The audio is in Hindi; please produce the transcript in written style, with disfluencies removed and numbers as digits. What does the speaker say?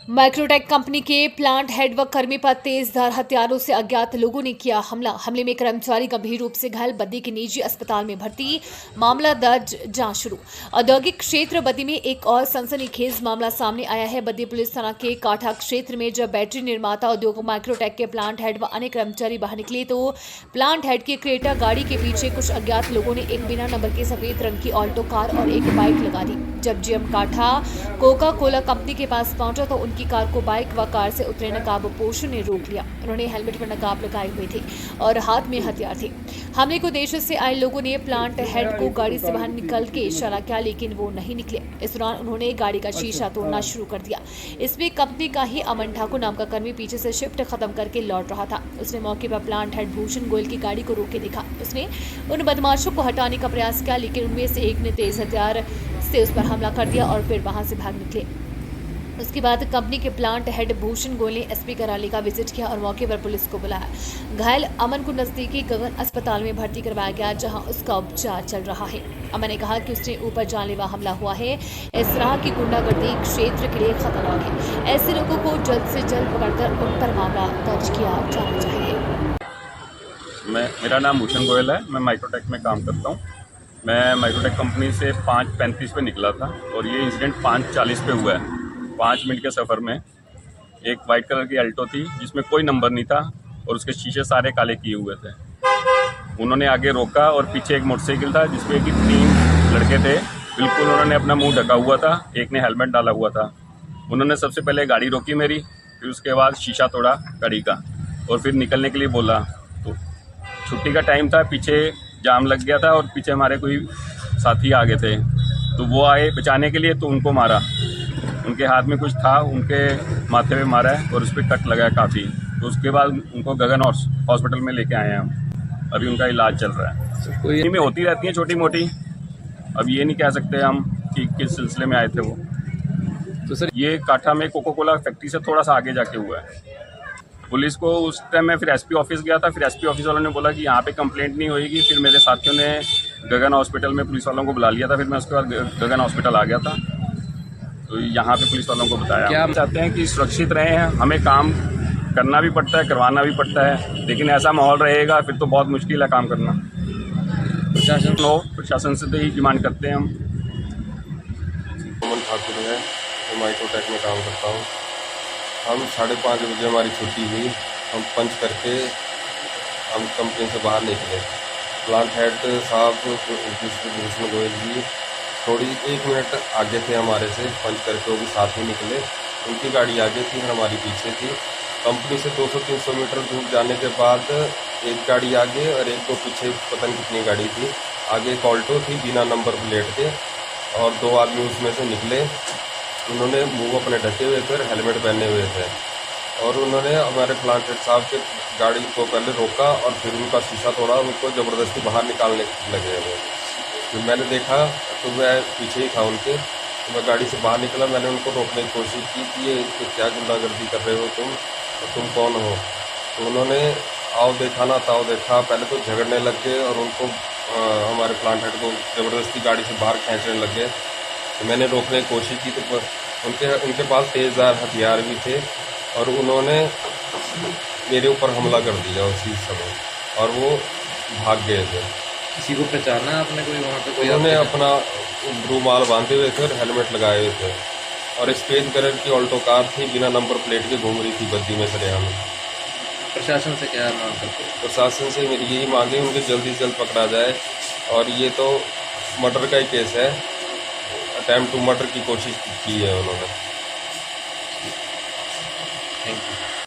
माइक्रोटेक कंपनी के प्लांट हेड व कर्मी पर तेजधार हथियारों से अज्ञात लोगों ने किया हमला। हमले में कर्मचारी गंभीर रूप से घायल, बद्दी के निजी अस्पताल में भर्ती। मामला दर्ज, जांच शुरू। औद्योगिक क्षेत्र बद्दी में एक और सनसनीखेज मामला सामने आया है। बद्दी पुलिस थाना के काठा क्षेत्र में जब बैटरी निर्माता उद्योग माइक्रोटेक के प्लांट हेड व अन्य कर्मचारी बाहर निकले तो प्लांट हेड की क्रेटा गाड़ी के पीछे कुछ अज्ञात लोगों ने एक बिना नंबर की सफेद रंग की ऑल्टो कार और एक बाइक लगा दी। जब जीएम काठा कोका कोला कंपनी के पास पहुंचा तो उनकी कार को बाइक व कार से उतरे नकाबपोशों ने रोक लिया। उन्होंने हेलमेट पर नकाब लगाए हुए थे और हाथ में हथियार थे। हमले को उद्देश्य से आए लोगों ने प्लांट हेड को गाड़ी से बाहर निकल के इशारा किया, लेकिन वो नहीं निकले। इस दौरान उन्होंने गाड़ी का शीशा तोड़ना शुरू कर दिया। इसमें कंपनी का ही अमन ठाकुर नाम का कर्मी पीछे से शिफ्ट खत्म करके लौट रहा था। उसने मौके पर प्लांट हेड भूषण गोयल की गाड़ी को रोक के देखा। उसने उन बदमाशों को हटाने का प्रयास किया, लेकिन उनमें से एक ने तेज हथियार से उस पर हमला कर दिया और फिर वहां से भाग निकले। उसके बाद कंपनी के प्लांट हेड भूषण गोयल ने एसपी कराली का विजिट किया और मौके पर पुलिस को बुलाया। घायल अमन को नजदीकी गगन अस्पताल में भर्ती करवाया गया, जहां उसका उपचार चल रहा है। अमन ने कहा कि उसने ऊपर जानलेवा हमला हुआ है। इस तरह की गुंडागर्दी क्षेत्र के लिए खतरनाक है। ऐसे लोगों को जल्द से जल्द पकड़कर उन पर मामला दर्ज किया जाना चाहिए। मेरा नाम भूषण गोयल है। मैं माइक्रोटेक में काम करता हूँ। मैं माइक्रोटेक कंपनी से 5:35 पे निकला था और ये इंसिडेंट 5:40 पे हुआ है। 5 मिनट के सफ़र में एक वाइट कलर की अल्टो थी जिसमें कोई नंबर नहीं था और उसके शीशे सारे काले किए हुए थे। उन्होंने आगे रोका और पीछे एक मोटरसाइकिल था जिसपे कि 3 लड़के थे। बिल्कुल उन्होंने अपना मुंह ढका हुआ था, एक ने हेलमेट डाला हुआ था। उन्होंने सबसे पहले गाड़ी रोकी मेरी, फिर उसके बाद शीशा तोड़ा गाड़ी का और फिर निकलने के लिए बोला। तो छुट्टी का टाइम था, पीछे जाम लग गया था और पीछे हमारे कोई साथी आगे थे तो वो आए बचाने के लिए, तो उनको मारा। उनके हाथ में कुछ था, उनके माथे पे मारा है और उस पर कट लगा है काफ़ी। तो उसके बाद उनको गगन हॉस्पिटल में लेके आए हैं हम। अभी उनका इलाज चल रहा है। कोई में होती रहती है छोटी मोटी, अब ये नहीं कह सकते हम कि किस सिलसिले में आए थे वो। तो सर ये काठा में कोका कोला फैक्ट्री से थोड़ा सा आगे जाके हुआ है। पुलिस को उस टाइम मैं फिर एसपी ऑफिस गया था। फिर एसपी ऑफिस वालों ने बोला कि यहाँ पे कंप्लेंट नहीं होएगी। फिर मेरे साथियों ने गगन हॉस्पिटल में पुलिस वालों को बुला लिया था। फिर मैं उसके बाद गगन हॉस्पिटल आ गया था। तो यहाँ पे पुलिस वालों को बताया। क्या हम चाहते हैं कि सुरक्षित रहे हैं, हमें काम करना भी पड़ता है, करवाना भी पड़ता है, लेकिन ऐसा माहौल रहेगा फिर तो बहुत मुश्किल है काम करना। प्रशासन से तो यही डिमांड करते हैं हम। अमन ठाकुर है, मैं माइक्रोटेक में काम करता हूँ। हम 5:30 बजे हमारी छुट्टी हुई। हम पंच करके हम कंपनी से बाहर निकले। प्लांट हेड साहब भूषण गोयल जी थोड़ी 1 मिनट आगे थे हमारे से, पंच करके वो भी साथ ही निकले। उनकी गाड़ी आगे थी और हमारी पीछे थी। कंपनी से 200-300 मीटर दूर जाने के बाद एक गाड़ी आगे और एक को पीछे, पता नहीं कितनी गाड़ी थी। आगे एक ऑल्टो थी बिना नंबर प्लेट के और 2 आदमी उसमें से निकले। उन्होंने मुंह अपने ढके हुए थे, हेलमेट पहने हुए थे और उन्होंने हमारे प्लांट हेड साहब के गाड़ी को पहले रोका और फिर उनका शीशा तोड़ा, उनको ज़बरदस्ती बाहर निकालने लगे वो। फिर मैंने देखा तो मैं पीछे ही था उनके, तो मैं गाड़ी से बाहर निकला। मैंने उनको रोकने की कोशिश की कि ये क्या गुंडागर्दी कर रहे हो तुम कौन हो। तो उन्होंने आओ देखा ना ताओ देखा, पहले तो झगड़ने लग गए और उनको हमारे प्लांट हेड को ज़बरदस्ती गाड़ी से बाहर खींचने लग गए। तो मैंने रोकने की कोशिश की तो उनके पास तेज़धार हथियार भी थे और उन्होंने मेरे ऊपर हमला कर दिया उसी समय और वो भाग गए थे। किसी को पहचाना आपने कोई वहाँ पे? उन्होंने अपना रूमाल बांधे हुए थे और हेलमेट लगाए हुए थे और सफ़ेद कलर की ऑल्टो कार थी, बिना नंबर प्लेट के घूम रही थी बद्दी में सरेआम। प्रशासन से क्या मांग करते हैं? प्रशासन से मेरी यही मांग है उनको जल्दी से जल्द पकड़ा जाए। और ये तो मर्डर का ही केस है, अटेम्प्ट टू मर्डर की कोशिश की है उन्होंने। Thank you.